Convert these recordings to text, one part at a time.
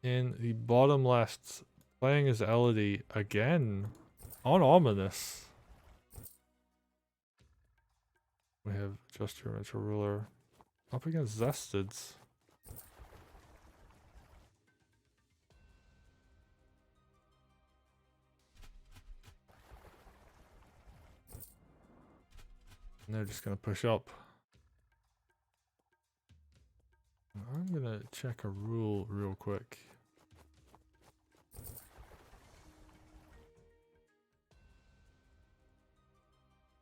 In the bottom left, playing as Elodie again. On Ominous. We have justyoureventualruler up against Zested. And they're just gonna push up. I'm gonna check a rule real quick.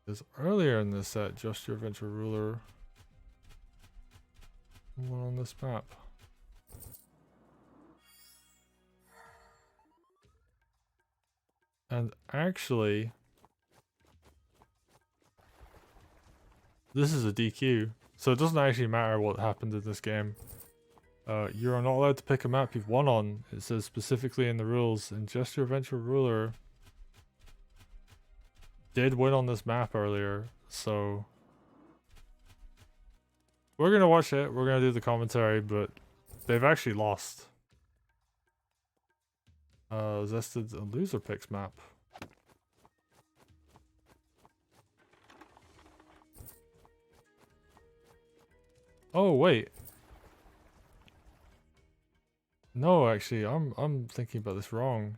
Because earlier in this set, justyoureventualruler won on this map. And actually, this is a DQ, so it doesn't actually matter what happened in this game. You are not allowed to pick a map you've won on. It says specifically in the rules, and justyoureventualruler did win on this map earlier, so we're gonna watch it, we're gonna do the commentary, but they've actually lost. Zested's a loser picks map. Oh wait. No, actually, I'm thinking about this wrong.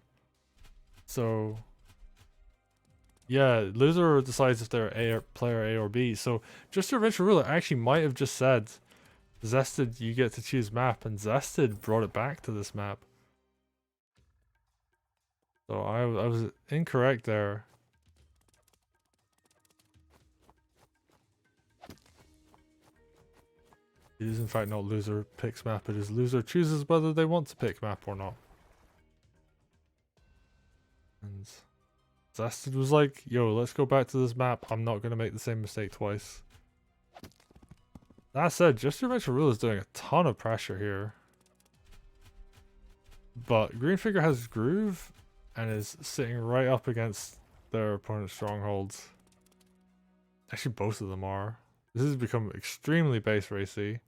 So yeah, loser decides if they're player A or B. So justyoureventualruler actually might have just said, Zested, you get to choose map, and Zested brought it back to this map. So I was incorrect there. It is in fact not loser picks map, it is loser chooses whether they want to pick map or not. And Zested was like, yo, let's go back to this map, I'm not gonna make the same mistake twice. That said, justyoureventualruler is doing a ton of pressure here. But Greenfinger has Groove and is sitting right up against their opponent's strongholds. Actually, both of them are. This has become extremely base racy.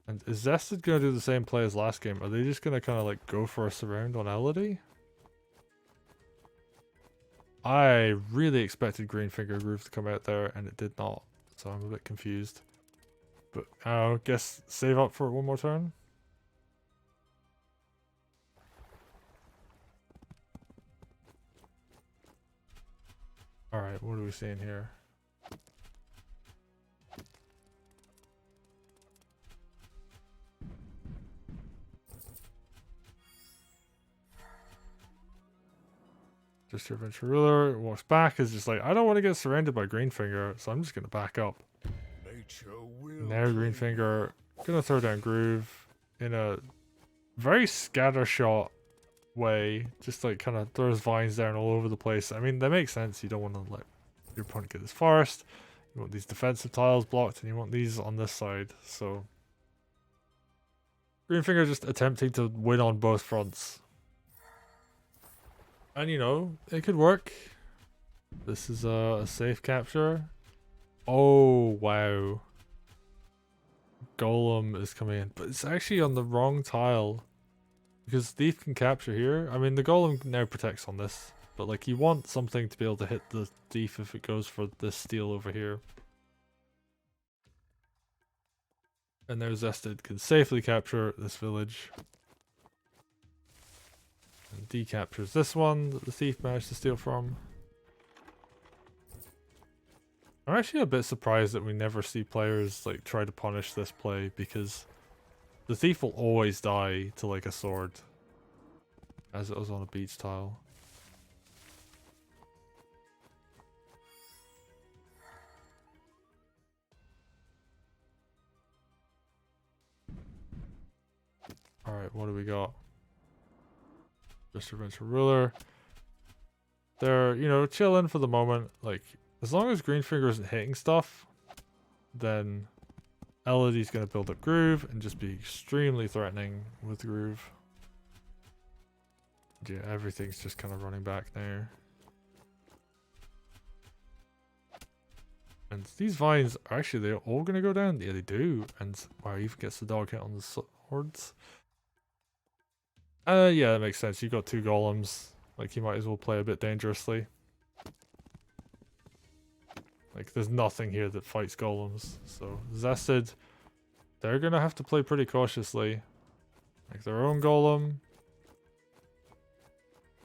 And is Zested going to do the same play as last game? Are they just going to kind of like go for a surround on Elodie? I really expected Greenfinger Groove to come out there and it did not. So I'm a bit confused. But I guess save up for one more turn. Alright, what are we seeing here? Justyoureventualruler walks back, is just like, I don't want to get surrounded by Greenfinger, so I'm just going to back up. Now Greenfinger gonna throw down Groove in a very scattershot way, just like kind of throws vines down all over the place. I mean, that makes sense. You don't want to let your opponent get this forest. You want these defensive tiles blocked, and you want these on this side. So Greenfinger just attempting to win on both fronts. And you know, it could work. This is a safe capture. Oh, wow. Golem is coming in, but it's actually on the wrong tile. Because Thief can capture here. I mean, the Golem now protects on this. But like, you want something to be able to hit the Thief if it goes for this steal over here. And now Zested can safely capture this village. And decaptures this one that the Thief managed to steal from. I'm actually a bit surprised that we never see players like try to punish this play, because the Thief will always die to like a sword, as it was on a beach tile. Alright, what do we got? Justyoureventualruler. They're, you know, chilling for the moment. Like, as long as Greenfinger isn't hitting stuff, then Elodie's going to build up Groove and just be extremely threatening with Groove. Yeah, everything's just kind of running back now. And these vines, are actually, they're all going to go down? Yeah, they do. And wow, even gets the dog hit on the swords. Yeah, that makes sense. You got 2 golems. Like, you might as well play a bit dangerously. Like, there's nothing here that fights golems. So, Zested, they're gonna have to play pretty cautiously. Like, their own golem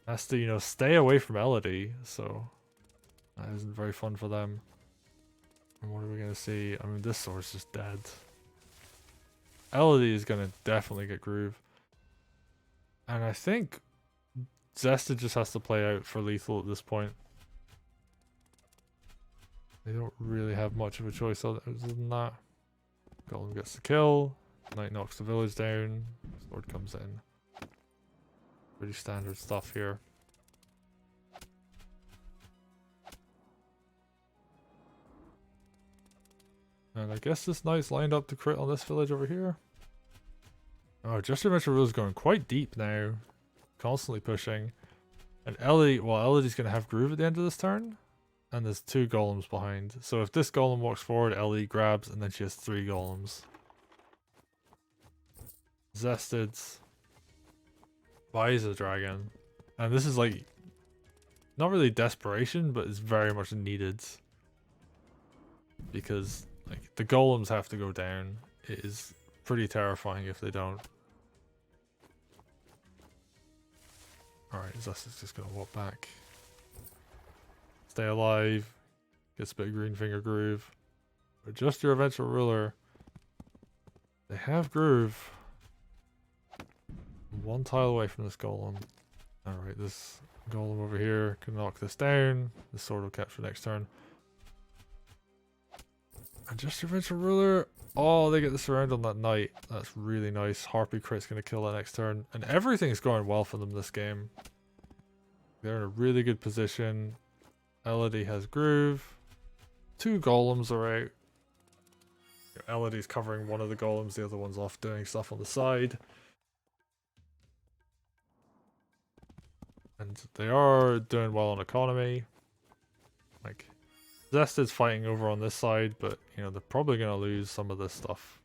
has to, you know, stay away from Elodie. So, that isn't very fun for them. And what are we gonna see? I mean, this sword's just dead. Elodie is gonna definitely get groove. And I think Zested just has to play out for lethal at this point. They don't really have much of a choice other than that. Golem gets the kill. Knight knocks the village down. Sword comes in. Pretty standard stuff here. And I guess this knight's lined up to crit on this village over here. Oh, Just Your Ventual Ruler is going quite deep now. Constantly pushing. And Elodie, well, Elodie's going to have groove at the end of this turn. And there's 2 golems behind. So if this golem walks forward, Elodie grabs, and then she has 3 golems. Zested buys a dragon. And this is like, not really desperation, but it's very much needed. Because like the golems have to go down. It is pretty terrifying if they don't. Alright, Zested's just gonna walk back. Stay alive. Gets a bit of Greenfinger groove. But Just Your Eventual Ruler, they have groove. 1 tile away from this golem. Alright, this golem over here can knock this down. This sword will capture next turn. And Just Your Ventual Ruler, oh, they get the surround on that knight. That's really nice. Harpy crit's gonna kill that next turn. And everything's going well for them this game. They're in a really good position. Elodie has groove. 2 golems are out. Elodie's covering one of the golems, the other one's off doing stuff on the side. And they are doing well on economy. Like, Zested's fighting over on this side, but, you know, they're probably going to lose some of this stuff.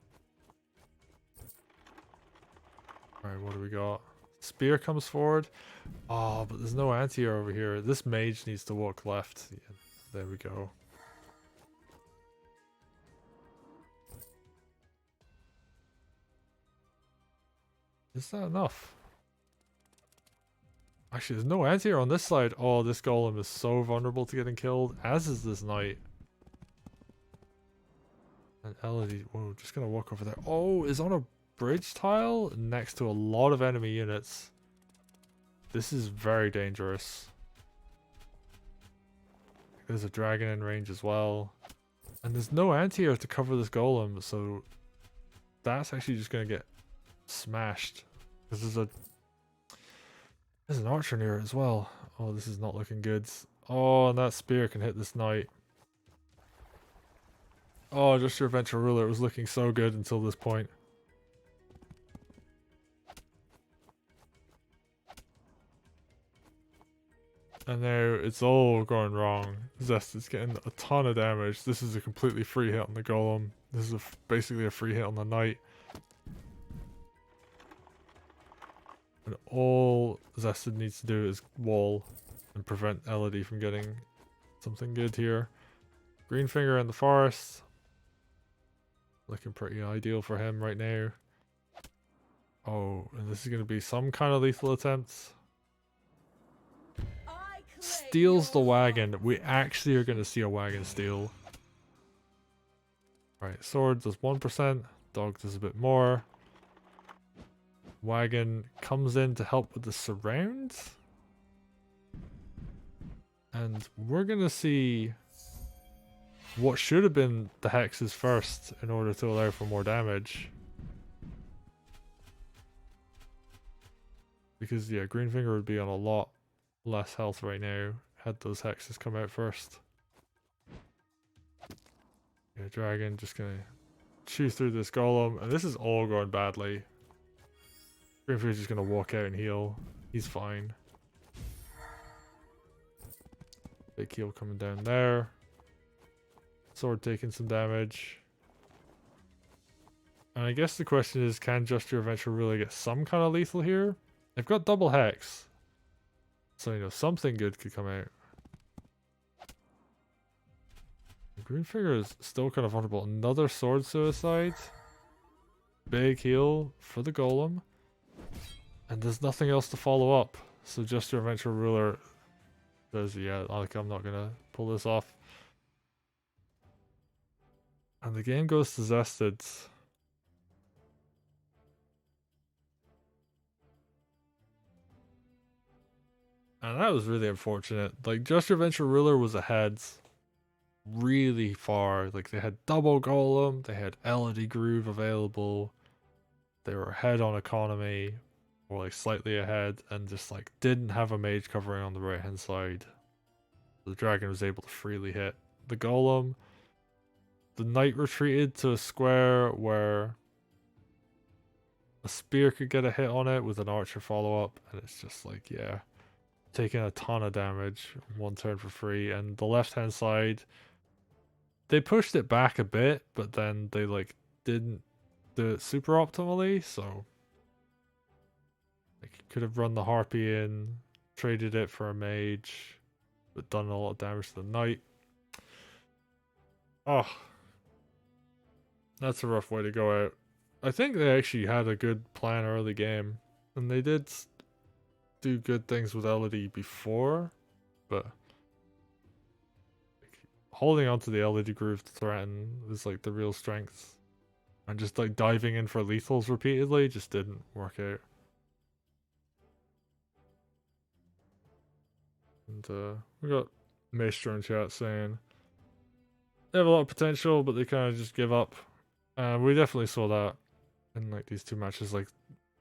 Alright, what do we got? Spear comes forward. Oh, but there's no anti-air over here. This mage needs to walk left. Yeah, there we go. Is that enough? Actually, there's no anti-air on this side. Oh, this golem is so vulnerable to getting killed, as is this knight. And Elodie, whoa, just gonna walk over there. Oh, is on a bridge tile next to a lot of enemy units. This is very dangerous. There's a dragon in range as well. And there's no anti-air to cover this golem, so that's actually just gonna get smashed. Because there's an archer near it as well. Oh, this is not looking good. Oh, and that spear can hit this knight. Oh, Just Your Ventual Ruler, it was looking so good until this point. And now it's all going wrong. Zested's getting a ton of damage. This is a completely free hit on the golem. This is basically a free hit on the knight. And all Zested needs to do is wall and prevent Elodie from getting something good here. Greenfinger in the forest. Looking pretty ideal for him right now. Oh, and this is going to be some kind of lethal attempt. Steals the wagon. We actually are going to see a wagon steal. Right, sword does 1%. Dog does a bit more. Wagon comes in to help with the surround. And we're going to see what should have been the hexes first in order to allow for more damage. Because, yeah, Greenfinger would be on a lot less health right now had those hexes come out first. Yeah, dragon just gonna chew through this golem, and this is all going badly. Greenfinger's just gonna walk out and heal. He's fine. Big heal coming down there. Sword taking some damage. And I guess the question is, can Just Your Ventual Ruler get some kind of lethal here? They've got double hex. So, you know, something good could come out. Greenfinger is still kind of vulnerable. Another sword suicide. Big heal for the golem. And there's nothing else to follow up. So just your eventual ruler says, yeah, like I'm not gonna pull this off. And the game goes to Zested. And that was really unfortunate. Like, Just Your Venture Ruler was ahead really far. Like, they had double golem, they had Elodie Groove available, they were ahead on economy, or like slightly ahead, and just like didn't have a mage covering on the right hand side. The dragon was able to freely hit the golem. The knight retreated to a square where a spear could get a hit on it with an archer follow up, and it's just like, yeah, taking a ton of damage, one turn for free. And the left hand side, they pushed it back a bit, but then they like didn't do it super optimally, so like could have run the harpy in, traded it for a mage, but done a lot of damage to the knight. Oh, that's a rough way to go out. I think they actually had a good plan early game, and they did do good things with Elodie before, but like, holding onto the Elodie groove to threaten was like the real strength, and just like diving in for lethals repeatedly just didn't work out. And we got Maestro in chat saying they have a lot of potential, but they kind of just give up. We definitely saw that in like these two matches, like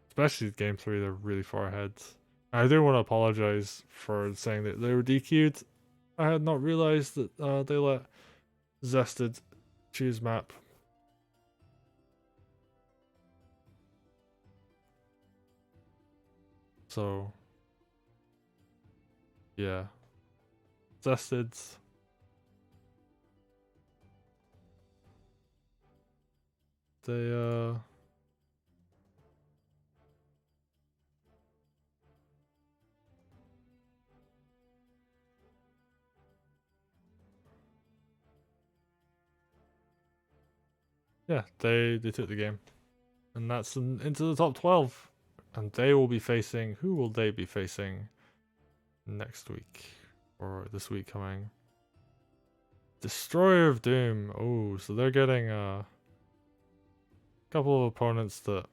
especially game 3, they're really far ahead. I do want to apologize for saying that they were DQ'd. I had not realized that they let Zested choose map. So, yeah. Zested. They, yeah, they took the game. And that's into the top 12. And they will be facing, who will they be facing next week? Or this week coming? Destroyer of Doom. Oh, so they're getting a couple of opponents that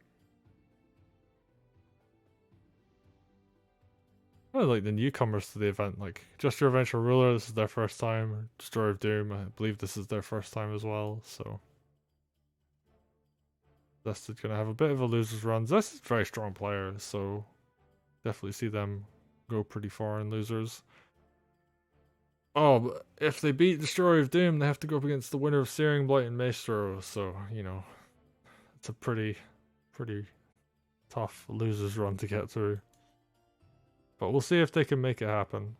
kind of like the newcomers to the event. Like Just Your Eventual Ruler, this is their first time. Destroyer of Doom, I believe this is their first time as well. So Zested gonna have a bit of a loser's run. Zested's a very strong player, so definitely see them go pretty far in losers. Oh, but if they beat Destroyer of Doom, they have to go up against the winner of Searing Blight and Maestro, so, you know, it's a pretty tough losers run to get through. But we'll see if they can make it happen.